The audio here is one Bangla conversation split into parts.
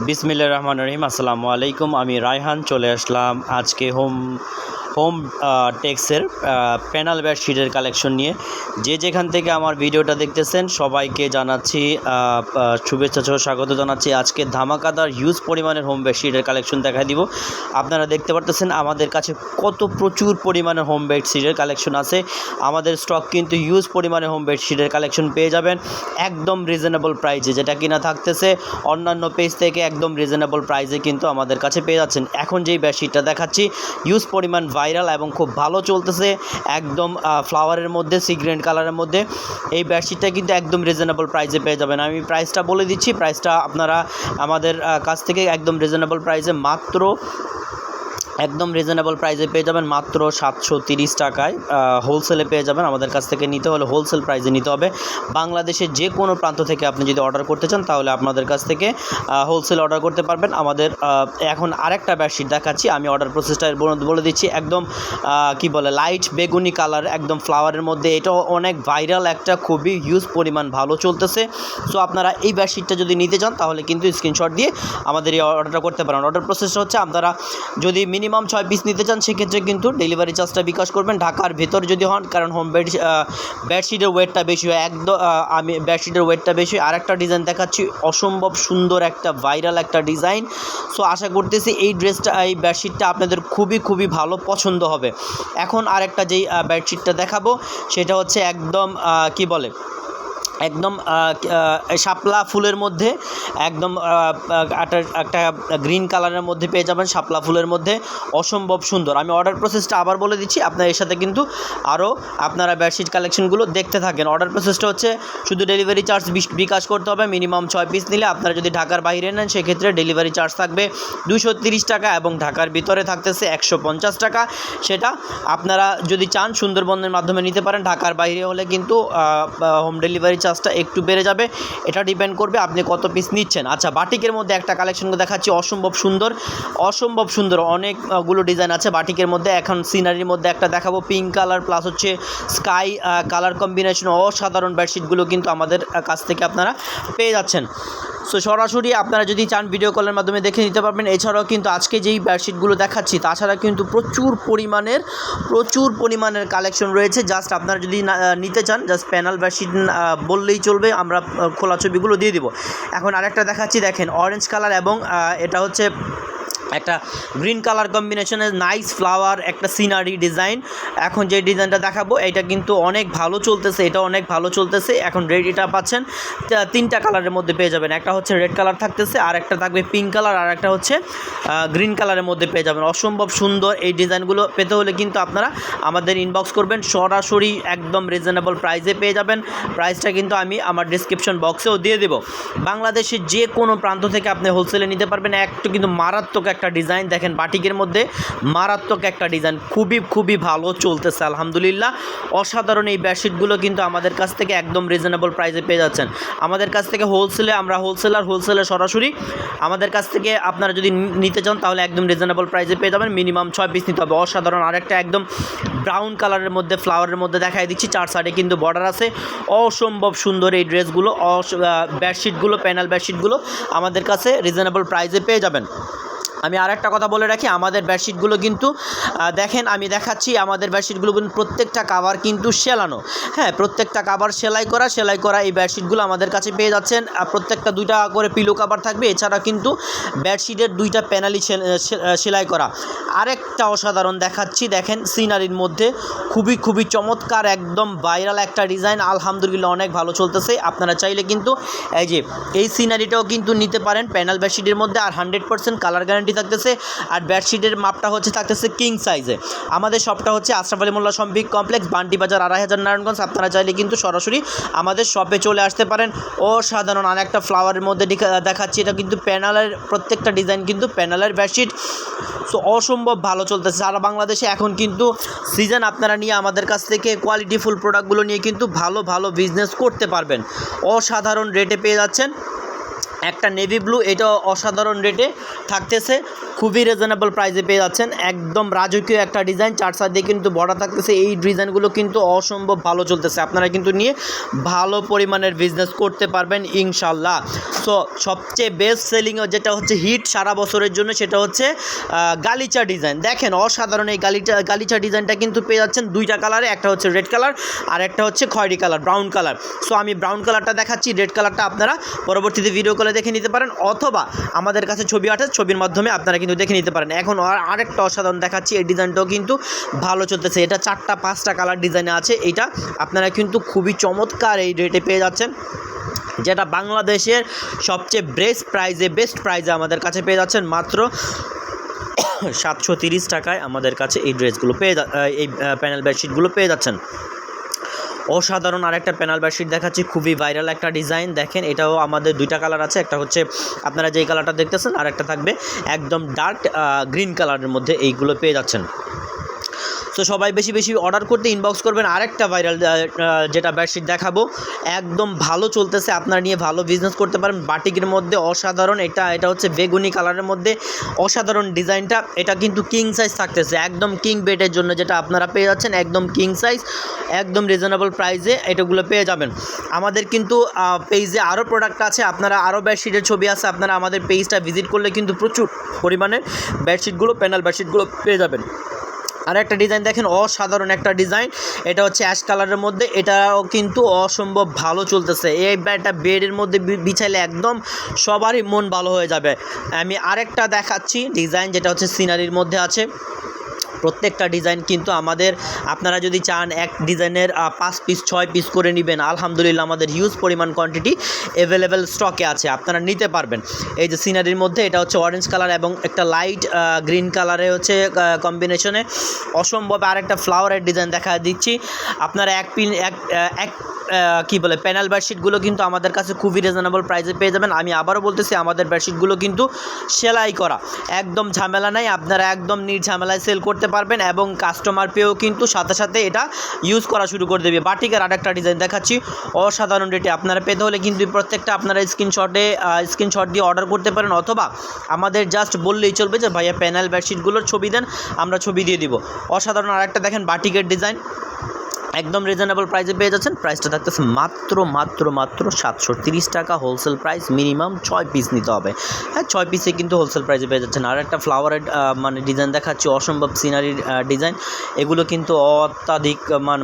বিসমিল্লাহির রহমানির রহিম। আসসালামু আলাইকুম। আমি রায়হান চলে আসলাম আজকে হোম টেক্সের প্যানেল বেডশিটের কালেকশন নিয়ে। যে যেখান থেকে আমার ভিডিওটা দেখতেছেন সবাইকে জানাচ্ছি শুভেচ্ছা সহ স্বাগত জানাচ্ছি। আজকে ধামাকাদার হিউজ পরিমাণের হোম বেডশিটের কালেকশন দেখা দিব। আপনারা দেখতে পারতেছেন আমাদের কাছে প্রচুর পরিমাণে হোম বেডশিটের কালেকশন আছে। আমাদের স্টক কিন্তু হিউজ পরিমাণে হোম বেডশিটের কালেকশন পেয়ে যাবেন একদম রিজনেবল প্রাইসে, যেটা কিনা থাকতেছে অন্যান্য পেজ থেকে একদম রিজনেবল প্রাইসে কিন্তু আমাদের কাছে পেয়ে যাচ্ছেন। এখন যেই বেডশিটটা দেখাচ্ছি হিউজ পরিমাণ ভাইরাল এবং খুব ভালো চলতেছে, একদম ফ্লাওয়ারের মধ্যে সি গ্রিন কালারের মধ্যে। এই বেডশিটটা কিন্তু একদম রিজনেবল প্রাইসে পেয়ে যাবেন। আমি প্রাইসটা বলে দিচ্ছি, প্রাইসটা আপনারা আমাদের কাছ থেকে একদম রিজনেবল প্রাইসে একদম রিজনেবল প্রাইসে পেয়ে যাবেন মাত্র 730 টাকায়। হোলসেলে পেয়ে যাবেন। আমাদের কাছ থেকে নিতে হলে হোলসেল প্রাইসে নিতে হবে। বাংলাদেশের যে কোনো প্রান্ত থেকে আপনি যদি অর্ডার করতে চান তাহলে আপনাদের কাছ থেকে হোলসেল অর্ডার করতে পারবেন। আমাদের এখন আরেকটা বেডশিট দেখাচ্ছি, আমি অর্ডার প্রসেসটা বলে দিচ্ছি। একদম লাইট বেগুনি কালার, একদম ফ্লাওয়ারের মধ্যে। এটা অনেক ভাইরাল, একটা খুবই হিউজ পরিমাণ ভালো চলতেছে। সো আপনারা এই বেডশিটটা যদি নিতে চান তাহলে কিন্তু স্ক্রিনশট দিয়ে আমাদের এই অর্ডারটা করতে পারেন। অর্ডার প্রসেসটা হচ্ছে, আপনারা যদি মিনিমাম 6 পিস নিতে চান সেক্ষেত্রে কিন্তু ডেলিভারি চার্জটা বিকাশ করবেন। ঢাকার ভেতর যদি হন, কারণ বেডশিটের ওয়েটটা বেশি হয়, আমি বেডশিটের ওয়েটটা বেশি। আর একটা ডিজাইন দেখাচ্ছি, অসম্ভব সুন্দর একটা ভাইরাল একটা ডিজাইন। সো আশা করতেছি এই বেডশিটটা আপনাদের খুবই ভালো পছন্দ হবে। এখন আরেকটা যেই বেডশিটটা দেখাবো সেটা হচ্ছে একদম শাপলা ফুলের মধ্যে, একদম একটা গ্রিন কালারের মধ্যে পেয়ে যাবেন, শাপলা ফুলের মধ্যে, অসম্ভব সুন্দর। আমি অর্ডার প্রসেসটা আবার বলে দিচ্ছি, আপনার এর সাথে কিন্তু আরও আপনারা বেডশিট কালেকশনগুলো দেখতে থাকেন। অর্ডার প্রসেসটা হচ্ছে, শুধু ডেলিভারি চার্জ বিকাশ করতে হবে। মিনিমাম 6 পিস নিলে, আপনারা যদি ঢাকার বাইরে নেন সেক্ষেত্রে ডেলিভারি চার্জ থাকবে 230 টাকা এবং ঢাকার ভিতরে থাকতেছে 150 টাকা। সেটা আপনারা যদি চান সুন্দরবনের মাধ্যমে নিতে পারেন। ঢাকার বাইরে হলে কিন্তু হোম ডেলিভারি চার্জটা একটু বেড়ে যাবে। এটা ডিপেন্ড করবে আপনি কত পিস নিচ্ছেন। আচ্ছা, বাটিকের মধ্যে একটা কালেকশন দেখাচ্ছি, অসম্ভব সুন্দর অনেকগুলো ডিজাইন আছে বাটিকের মধ্যে। এখন সিনারির মধ্যে একটা দেখাবো, পিঙ্ক কালার প্লাস হচ্ছে স্কাই কালার কম্বিনেশন। অসাধারণ বেডশিটগুলো কিন্তু আমাদের কাছ থেকে আপনারা পেয়ে যাচ্ছেন। সো সরাসরি আপনারা যদি চান ভিডিও কলের মাধ্যমে দেখে নিতে পারবেন। এছাড়াও কিন্তু আজকে যেই বেডশিটগুলো দেখাচ্ছি তাছাড়া কিন্তু প্রচুর পরিমাণের কালেকশন রয়েছে। জাস্ট আপনারা যদি নিতে চান, জাস্ট প্যানেল বেডশিট বললেই চলবে, আমরা খোলা ছবিগুলো দিয়ে দিব। এখন আরেকটা দেখাচ্ছি, দেখেন অরেঞ্জ কালার এবং এটা হচ্ছে একটা গ্রিন কালার কম্বিনেশনের নাইস ফ্লাওয়ার, একটা সিনারি ডিজাইন। এখন যে ডিজাইনটা দেখাবো এটা কিন্তু অনেক ভালো চলতেছে, এখন এটা পাচ্ছেন 3টা কালারের মধ্যে পেয়ে যাবেন। একটা হচ্ছে রেড কালার থাকতেছে, আর একটা থাকবে পিঙ্ক কালার, আর একটা হচ্ছে গ্রিন কালারের মধ্যে পেয়ে যাবেন। অসম্ভব সুন্দর এই ডিজাইনগুলো পেতে হলে কিন্তু আপনারা আমাদের ইনবক্স করবেন। সরাসরি একদম রিজনেবল প্রাইসে পেয়ে যাবেন। প্রাইসটা কিন্তু আমি আমার ডিসক্রিপশন বক্সেও দিয়ে দেবো। বাংলাদেশের যে কোনো প্রান্ত থেকে আপনি হোলসেলে নিতে পারবেন। একটা কিন্তু মারাত্মক একটা ডিজাইন, দেখেন বাটিকের মধ্যে মারাত্মক একটা ডিজাইন, খুবই ভালো চলতেছে আলহামদুলিল্লাহ। অসাধারণ এই বেডশিটগুলো কিন্তু আমাদের কাছ থেকে একদম রিজনেবল প্রাইসে পেয়ে যাচ্ছেন। আমাদের কাছ থেকে আমরা হোলসেলে সরাসরি আমাদের কাছ থেকে আপনারা যদি নিতে চান তাহলে একদম রিজনেবল প্রাইসে পেয়ে যাবেন। মিনিমাম 6 পিস নিতে হবে। অসাধারণ আরেকটা একদম ব্রাউন কালারের মধ্যে ফ্লাওয়ারের মধ্যে দেখাই দিচ্ছি, 4 সাইডে কিন্তু বর্ডার আছে। অসম্ভব সুন্দর এই ড্রেসগুলো, বেডশিটগুলো, প্যানেল বেডশিটগুলো আমাদের কাছে রিজনেবল প্রাইসে পেয়ে যাবেন। আমি আরেকটা কথা বলে রাখি, আমাদের বেডশিটগুলো কিন্তু দেখেন, আমি দেখাচ্ছি আমাদের বেডশিটগুলো কিন্তু প্রত্যেকটা কাভার কিন্তু সেলানো। হ্যাঁ, প্রত্যেকটা কাভার সেলাই করা এই বেডশিটগুলো আমাদের কাছে পেয়ে যাচ্ছেন। প্রত্যেকটা 2টা করে পিলো কাভার থাকবে। এছাড়া কিন্তু বেডশিটের 2টা প্যানেলই সেলাই করা। আরেকটা অসাধারণ দেখাচ্ছি, দেখেন সিনারির মধ্যে খুবই চমৎকার, একদম ভাইরাল একটা ডিজাইন। আলহামদুলিল্লাহ অনেক ভালো চলতেছে। আপনারা চাইলে কিন্তু এই সিনারিটাও কিন্তু নিতে পারেন প্যানেল বেডশিটের মধ্যে। আর 100% কালার গ্যারান্টি থাকতেছে। আর বেডশিটের মাপটা থাকতেছে কিং সাইজে। আমাদের শপটা হচ্ছে আশরাফ আলী মোল্লা শপিং কমপ্লেক্স, বান্টি বাজার, 2500 নারায়ণগঞ্জ। আপনারা চাইলে কিন্তু সরাসরি আমাদের শপে চলে আসতে পারেন। অসাধারণ আরেকটা ফ্লাওয়ারের মধ্যে দেখাচ্ছি, এটা কিন্তু প্যানেলের, প্রত্যেকটা ডিজাইন কিন্তু প্যানেলের বেডশিট। সো অসম্ভব ভালো চলতেছে সারা বাংলাদেশে। এখন কিন্তু সিজন, আপনারা নিয়ে আমাদের কাছ থেকে কোয়ালিটিফুল প্রোডাক্টগুলো নিয়ে কিন্তু ভালো বিজনেস করতে পারবেন। অসাধারণ রেটে পেয়ে যাচ্ছেন। একটা নেভি ব্লু, এটা অসাধারণ রেটে থাকতেছে, খুবই রিজনেবল প্রাইসে পেয়ে যাচ্ছেন। একদম রাজকীয় একটা ডিজাইন, 4 সাইড দিয়ে কিন্তু বর্ডার থাকতেছে। এই ডিজাইনগুলো কিন্তু অসম্ভব ভালো চলতেছে, আপনারা কিন্তু নিয়ে ভালো পরিমাণের বিজনেস করতে পারবেন ইনশাল্লাহ। সো সবচেয়ে বেস্ট সেলিং যেটা হচ্ছে হিট সারা বছরের জন্য, সেটা হচ্ছে গালিচা ডিজাইন। দেখেন অসাধারণ এই গালিচা ডিজাইনটা কিন্তু পেয়ে যাচ্ছেন দুইটা কালারে, একটা হচ্ছে রেড কালার আর একটা হচ্ছে খয়েরি কালার, ব্রাউন কালার। সো আমি ব্রাউন কালারটা দেখাচ্ছি, রেড কালারটা আপনারা পরবর্তীতে ভিডিও কলে দেখে নিতে পারেন, অথবা আমাদের কাছে ছবি আছে, ছবির মাধ্যমে আপনারা কিন্তু দেখে নিতে পারেন। এখন আরেকটা অসাধারণ দেখাচ্ছি, এই ডিজাইনটাও কিন্তু ভালো চলতেছে। এটা 4-5টা কালার ডিজাইনে আছে, এটা আপনারা কিন্তু খুবই চমৎকার এই রেটে পেয়ে যাচ্ছেন, যেটা বাংলাদেশের সবচেয়ে বেস্ট প্রাইজে আমাদের কাছে পেয়ে যাচ্ছেন। মাত্র 730 টাকায় আমাদের কাছে এই ড্রেসগুলো এই প্যানেল বেডশিটগুলো পেয়ে যাচ্ছেন। অসাধারণ আরেকটা প্যানেল বেডশিট দেখাচ্ছি, খুবই ভাইরাল একটা ডিজাইন। দেখেন এটাও আমাদের দুইটা কালার আছে, একটা হচ্ছে আপনারা যেই কালারটা দেখতেছেন, আর একটা থাকবে একদম ডার্ক গ্রিন কালারের মধ্যে, এইগুলো পেয়ে যাচ্ছেন। তো সবাই বেশি বেশি অর্ডার করতে ইনবক্স করবেন। আরেকটা ভাইরাল যেটা বেডশিট দেখাবো, একদম ভালো চলতেছে, আপনারা নিয়ে ভালো বিজনেস করতে পারেন। বাটিকের মধ্যে অসাধারণ, এটা হচ্ছে বেগুনি কালারের মধ্যে অসাধারণ ডিজাইনটা। এটা কিন্তু কিং সাইজ থাকতেছে, একদম কিং বেডের জন্য, যেটা আপনারা পেয়ে যাচ্ছেন একদম কিং সাইজ, একদম রিজনেবল প্রাইসে এটাগুলো পেয়ে যাবেন। আমাদের কিন্তু পেজে আরও প্রোডাক্ট আছে, আপনারা আরও বেডশিটের ছবি আছে, আপনারা আমাদের পেজটা ভিজিট করলে কিন্তু প্রচুর পরিমাণে বেডশিটগুলো প্যানেল বেডশিটগুলো পেয়ে যাবেন। আর একটা ডিজাইন দেখেন, অসাধারণ একটা ডিজাইন, এটা হচ্ছে অ্যাশ কালারের মধ্যে, এটাও কিন্তু অসম্ভব ভালো চলতেছে। এই একটা বেডের মধ্যে বিছাইলে একদম সবারই মন ভালো হয়ে যাবে। আমি আরেকটা দেখাচ্ছি ডিজাইন, যেটা হচ্ছে সিনারির মধ্যে আছে। প্রত্যেকটা ডিজাইন কিন্তু আপনারা যদি চান এক ডিজাইনের 5 পিস 6 পিস করে নেবেন, আলহামদুলিল্লাহ আমাদের হিউজ পরিমাণ কোয়ান্টিটি অ্যাভেলেবেল স্টকে আছে, আপনারা নিতে পারবেন। এই যে সিনারির মধ্যে, এটা হচ্ছে অরেঞ্জ কালার এবং একটা লাইট গ্রিন কালারে হচ্ছে কম্বিনেশনে অসম্ভব। আরেকটা ফ্লাওয়ারের ডিজাইন দেখা দিচ্ছি, আপনারা প্যানেল বেডশিটগুলো কিন্তু আমাদের কাছে খুবই রিজনেবল প্রাইসে পেয়ে যাবেন। আমি আবারও বলতেছি, আমাদের বেডশিটগুলো কিন্তু সেলাই করা, একদম ঝামেলা নাই, আপনারা একদম নির্ঝামেলায় সেল করতে পারবেন, এবং কাস্টমার পেয়েও কিন্তু সাথে সাথে এটা ইউজ করা শুরু করে দেবে। বাটিকের আরেকটা ডিজাইন দেখাচ্ছি, অসাধারণ রেটে আপনারা পেতে হলে কিন্তু প্রত্যেকটা আপনারা স্ক্রিনশট দিয়ে অর্ডার করতে পারেন, অথবা আমাদের জাস্ট বললেই চলবে যে ভাইয়া প্যানেল বেডশিটগুলোর ছবি দেন, আমরা ছবি দিয়ে দিব। অসাধারণ আরেকটা দেখেন বাটিকের ডিজাইন, একদম রিজনেবল প্রাইসে পেয়ে যাচ্ছেন। প্রাইসটা থাকতেছে মাত্র 730 টাকা হোলসেল প্রাইস, মিনিমাম 6 পিস নিতে হবে। হ্যাঁ, 6 পিসে কিন্তু হোলসেল প্রাইসে পেয়ে যাচ্ছেন। আর একটা ফ্লাওয়ারের ডিজাইন দেখাচ্ছি, অসম্ভব সিনারির ডিজাইন, এগুলো কিন্তু অত্যাধিক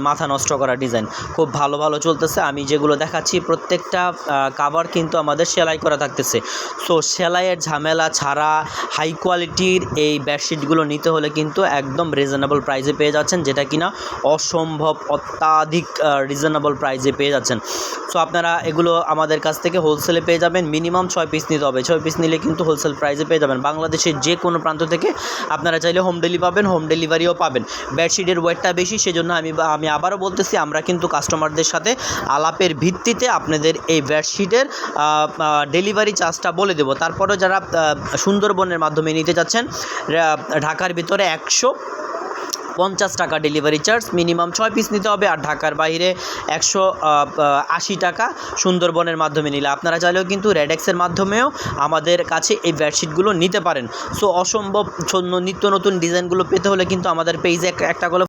মাথা নষ্ট করা ডিজাইন, খুব ভালো চলতেছে। আমি যেগুলো দেখাচ্ছি প্রত্যেকটা কাভার কিন্তু আমাদের সেলাই করা থাকতেছে। সো সেলাইয়ের ঝামেলা ছাড়া হাই কোয়ালিটির এই বেডশিটগুলো নিতে হলে কিন্তু একদম রিজনেবল প্রাইসে পেয়ে যাচ্ছেন, যেটা কিনা অসম্ভব অত্যাধিক রিজনেবল প্রাইসে পেয়ে যাচ্ছেন। সো আপনারা এগুলো আমাদের কাছ থেকে হোলসেলে পেয়ে যাবেন, মিনিমাম 6 পিস নিতে হবে। 6 পিস নিলে কিন্তু হোলসেল প্রাইসে পেয়ে যাবেন। বাংলাদেশের যে কোনো প্রান্ত থেকে আপনারা চাইলে হোম ডেলিভারিও পাবেন। বেডশিটের ওয়েটটা বেশি, সেজন্য আমি আবারও বলতেছি, আমরা কিন্তু কাস্টমারদের সাথে আলাপের ভিত্তিতে আপনাদের এই বেডশিটের ডেলিভারি চার্জটা বলে দেবো। তারপরেও যারা সুন্দরবনের মাধ্যমে নিতে যাচ্ছেন, ঢাকার ভিতরে 150 টাকা ডেলিভারি চার্জ, মিনিমাম 6 পিস নিতে হবে। আর ঢাকার বাইরে 180 টাকা সুন্দরবনের মাধ্যমে নিলে। আপনারা চাইলেও কিন্তু রেডেক্সের মাধ্যমেও আমাদের কাছে এই বেডশিটগুলো নিতে পারেন। সো অসম্ভব নিত্য নতুন ডিজাইনগুলো পেতে হলে কিন্তু আমাদের পেজে একটা করে